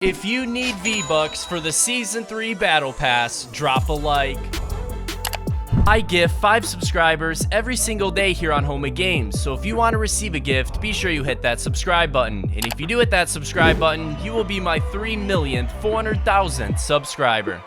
If you need V-Bucks for the Season 3 Battle Pass, drop a like. I gift 5 subscribers every single day here on Home of Games, so if you want to receive a gift, be sure you hit that subscribe button. And if you do hit that subscribe button, you will be my 3,400,000th subscriber.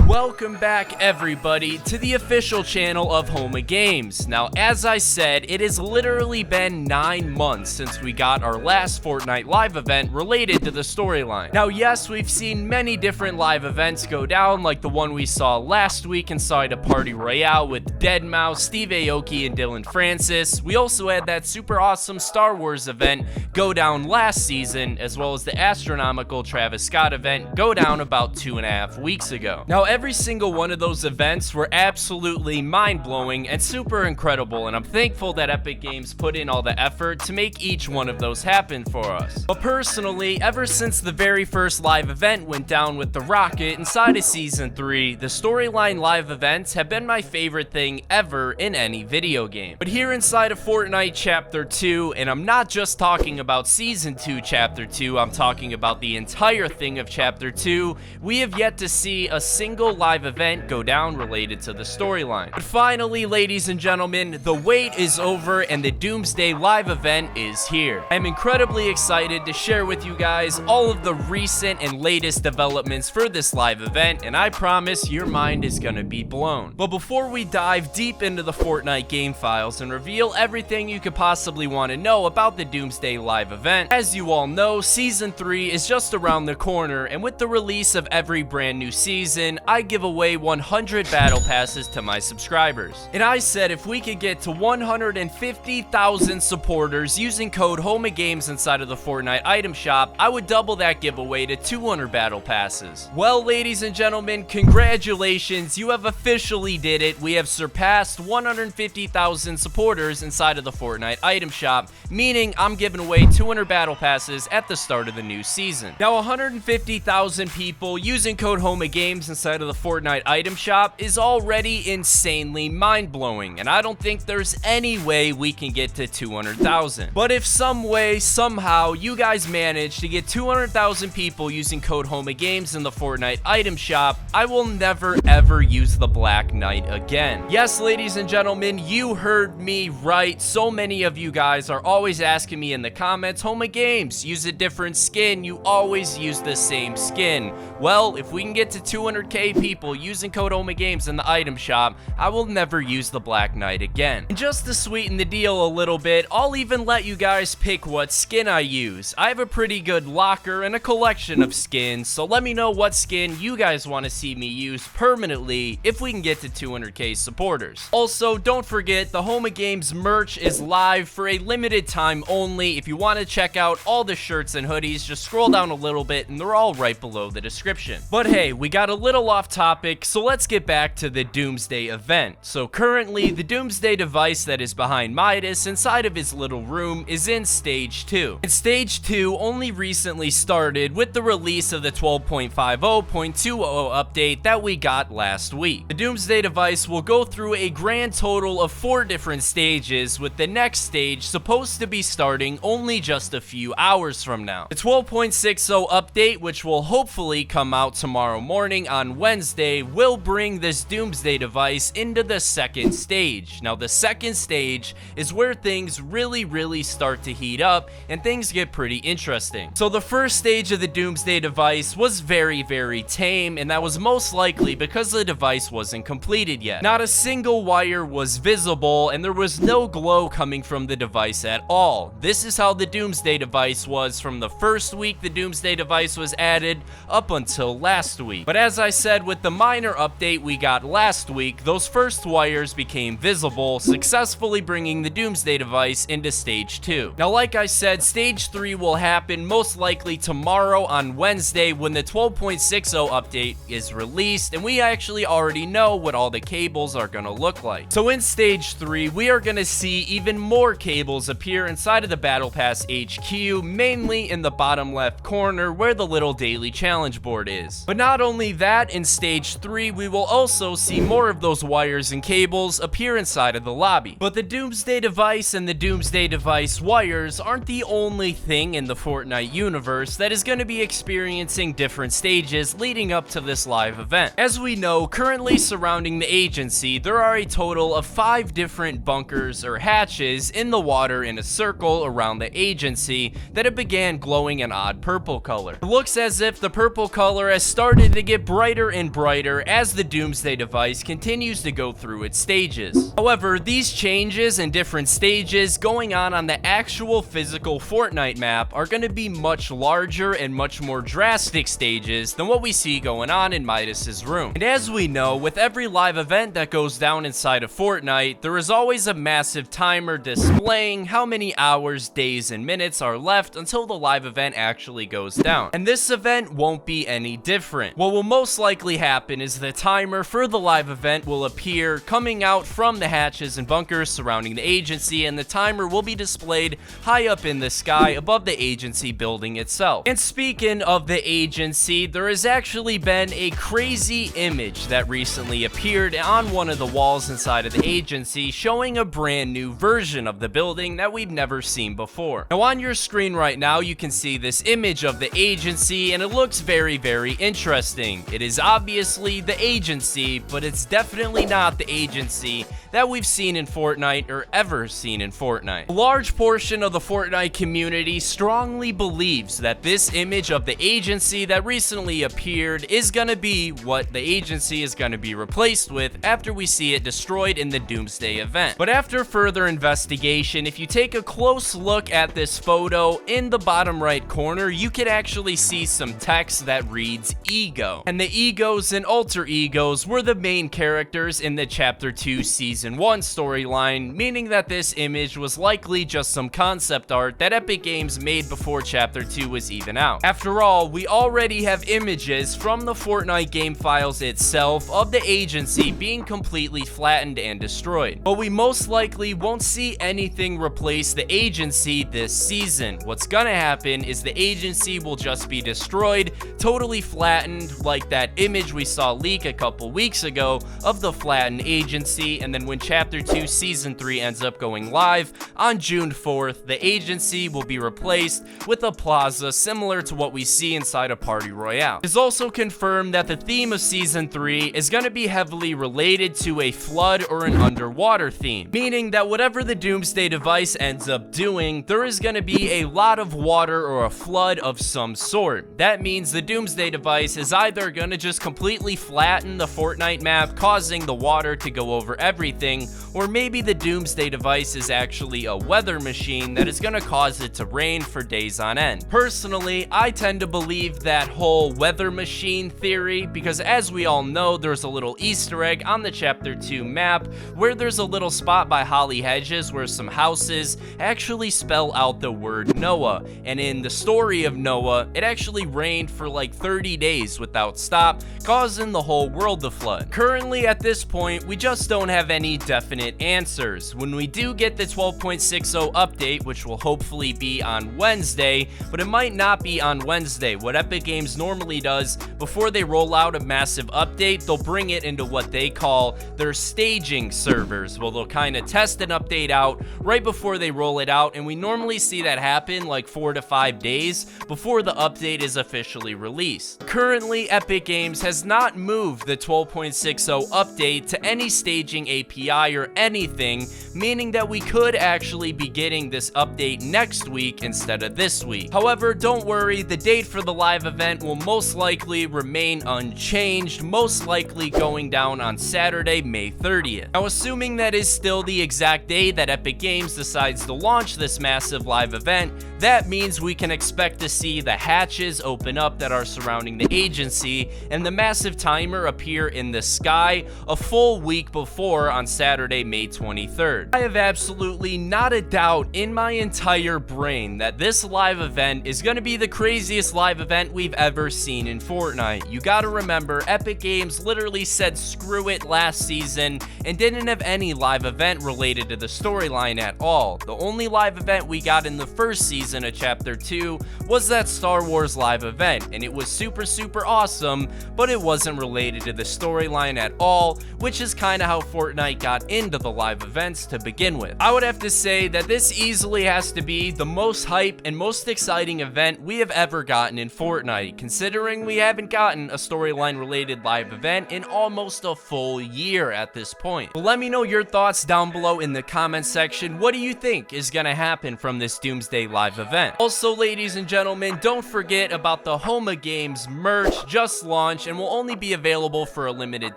Welcome back, everybody, to the official channel of Home of Games. Now, as I said, it has literally been 9 months since we got our last Fortnite live event related to the storyline. Now, yes, we've seen many different live events go down, like the one we saw last week inside a party Royale with Deadmau5, Steve Aoki, and Dylan Francis. We also had that super awesome Star Wars event go down last season, as well as the astronomical Travis Scott event go down about 2.5 weeks ago. Now, every single one of those events were absolutely mind-blowing and super incredible, and I'm thankful that Epic Games put in all the effort to make each one of those happen for us. But personally, ever since the very first live event went down with the rocket inside of Season 3, the storyline live events have been my favorite thing ever in any video game. But here inside of Fortnite Chapter 2, and I'm not just talking about Season 2 Chapter 2, I'm talking about the entire thing of Chapter 2, we have yet to see a single live event go down related to the storyline. But finally, ladies and gentlemen, the wait is over and the Doomsday live event is here. I'm incredibly excited to share with you guys all of the recent and latest developments for this live event, and I promise your mind is gonna be blown. But before we dive deep into the Fortnite game files and reveal everything you could possibly want to know about the Doomsday live event, as you all know, Season 3 is just around the corner, and with the release of every brand new season, I give away 100 battle passes to my subscribers. And I said if we could get to 150,000 supporters using code HOMEOFGAMES inside of the Fortnite Item Shop, I would double that giveaway to 200 battle passes. Well, ladies and gentlemen, congratulations, you have officially did it. We have surpassed 150,000 supporters inside of the Fortnite Item Shop, meaning I'm giving away 200 battle passes at the start of the new season. Now, 150,000 people using code HOMEOFGAMES inside of the Fortnite Item Shop is already insanely mind-blowing, and I don't think there's any way we can get to 200,000. But if some way, somehow, you guys manage to get 200,000 people using code HOMEOFGAMES in the Fortnite Item Shop, I will never ever use the Black Knight again. Yes, ladies and gentlemen, you heard me right. So many of you guys are always asking me in the comments, HOMEOFGAMES, use a different skin, you always use the same skin. Well, if we can get to 200k people using code HOMEOFGAMES in the item shop, I will never use the Black Knight again. And just to sweeten the deal a little bit, I'll even let you guys pick what skin I use. I have a pretty good locker and a collection of skins, so let me know what skin you guys want to see me use permanently if we can get to 200k supporters. Also, don't forget, the HOMEOFGAMES merch is live for a limited time only. If you want to check out all the shirts and hoodies, just scroll down a little bit and they're all right below the description. But hey, we got a little off topic, so let's get back to the Doomsday event. So currently, the Doomsday device that is behind Midas inside of his little room is in Stage 2. And Stage 2 only recently started with the release of the 12.50.20 update that we got last week. The Doomsday device will go through a grand total of 4 different stages, with the next stage supposed to be starting only just a few hours from now. The 12.60 update, which will hopefully come out tomorrow morning on Wednesday, will bring this Doomsday device into the second stage. Now, the second stage is where things really start to heat up and things get pretty interesting. So the first stage of the Doomsday device was very tame, and that was most likely because the device wasn't completed yet. Not a single wire was visible, and there was no glow coming from the device at all. This is how the Doomsday device was from the first week the Doomsday device was added up until last week. But as I said, with the minor update we got last week, those first wires became visible, successfully bringing the Doomsday device into Stage 2. Now, like I said, Stage 3 will happen most likely tomorrow on Wednesday when the 12.60 update is released, and we actually already know what all the cables are gonna look like. So in Stage 3, we are gonna see even more cables appear inside of the Battle Pass HQ, mainly in the bottom left corner where the little daily challenge board is. But not only that, in Stage 3, we will also see more of those wires and cables appear inside of the lobby. But the Doomsday device and the Doomsday device wires aren't the only thing in the Fortnite universe that is going to be experiencing different stages leading up to this live event. As we know, currently surrounding the agency, there are a total of 5 different bunkers or hatches in the water in a circle around the agency that have began glowing an odd purple color. It looks as if the purple color has started to get brighter and brighter as the Doomsday device continues to go through its stages. However, these changes and different stages going on the actual physical Fortnite map are going to be much larger and much more drastic stages than what we see going on in Midas's room. And as we know, with every live event that goes down inside of Fortnite, there is always a massive timer displaying how many hours, days, and minutes are left until the live event actually goes down. And this event won't be any different. What will most likely happen is the timer for the live event will appear coming out from the hatches and bunkers surrounding the agency, and the timer will be displayed high up in the sky above the agency building itself. And speaking of the agency, there has actually been a crazy image that recently appeared on one of the walls inside of the agency showing a brand new version of the building that we've never seen before. Now on your screen right now, you can see this image of the agency, and it looks very, very interesting. It is obviously the agency, but it's definitely not the agency that we've seen in Fortnite or ever seen in Fortnite. A large portion of the Fortnite community strongly believes that this image of the agency that recently appeared is gonna be what the agency is gonna be replaced with after we see it destroyed in the Doomsday event. But after further investigation, if you take a close look at this photo in the bottom right corner, you can actually see some text that reads ego. And the egos and alter egos were the main characters in the Chapter 2 Season 1 storyline, meaning that this image was likely just some concept art that Epic Games made before Chapter 2 was even out. After all, we already have images from the Fortnite game files itself of the agency being completely flattened and destroyed. But we most likely won't see anything replace the agency this season. What's gonna happen is the agency will just be destroyed, totally flattened, like that image we saw leak a couple weeks ago of the flattened agency. And then when Chapter 2 Season 3 ends up going live on June 4th, the agency will be replaced with a plaza similar to what we see inside of Party Royale. It's also confirmed that the theme of Season 3 is going to be heavily related to a flood or an underwater theme, meaning that whatever the Doomsday device ends up doing, there is going to be a lot of water or a flood of some sort. That means the Doomsday device is either going to just completely flatten the Fortnite map, causing the water to go over everything, or maybe the Doomsday device is actually a weather machine that is going to cause it to rain for days on end. Personally, I tend to believe that whole weather machine theory because, as we all know, there's a little Easter egg on the Chapter 2 map where there's a little spot by Holly Hedges where some houses actually spell out the word Noah, and in the story of Noah, it actually rained for like 30 days without stop, causing the whole world to flood. Currently, at this point, we just don't have any definite answers. When we do get the 12.60 update, which will hopefully be on Wednesday, but it might not be on Wednesday. What Epic Games normally does before they roll out a massive update, they'll bring it into what they call their staging servers. Well, they'll kind of test an update out right before they roll it out, and we normally see that happen like 4 to 5 days before the update is officially released. Currently, Epic Games has not moved the 12.60 update to any staging API or anything, meaning that we could actually be getting this update next week instead of this week. However, don't worry, the date for the live event will most likely remain unchanged, most likely going down on Saturday, May 30th. Now, assuming that is still the exact day that Epic Games decides to launch this massive live event, that means we can expect to see the hatches open up that are surrounding the agency and the massive timer appear in the sky a full week before on Saturday, May 23rd. forward. I have absolutely not a doubt in my entire brain that this live event is going to be the craziest live event we've ever seen in Fortnite. You gotta remember, Epic Games literally said screw it last season and didn't have any live event related to the storyline at all. The only live event we got in the first season of Chapter 2 was that Star Wars live event, and it was super awesome, but it wasn't related to the storyline at all, which is kind of how Fortnite got into the live events to begin with. I would have to say that this easily has to be the most hype and most exciting event we have ever gotten in Fortnite, considering we haven't gotten a storyline related live event in almost a full year at this point. But let me know your thoughts down below in the comment section. What do you think is gonna happen from this Doomsday live event? Also, ladies and gentlemen, don't forget about the Homa Games merch just launched and will only be available for a limited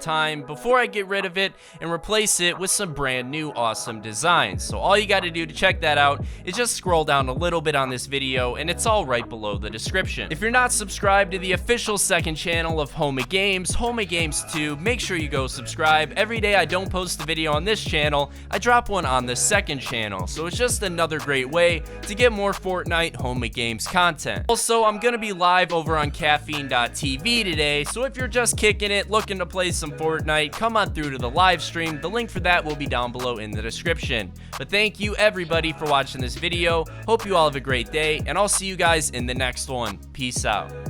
time before I get rid of it and replace it with some brand new awesome designs. So all you got to do to check that out is just scroll down a little bit on this video and it's all right below the description. If you're not subscribed to the official second channel of Homa Games 2, make sure you go subscribe. Every day I don't post a video on this channel, I drop one on the second channel, so it's just another great way to get more Fortnite Homa Games content. Also, I'm gonna be live over on caffeine.tv today, so if you're just kicking it, looking to play some Fortnite, come on through to the live stream. The link for that will be down below in the description. But thank you everybody for watching this video. Hope you all have a great day, and I'll see you guys in the next one. Peace out.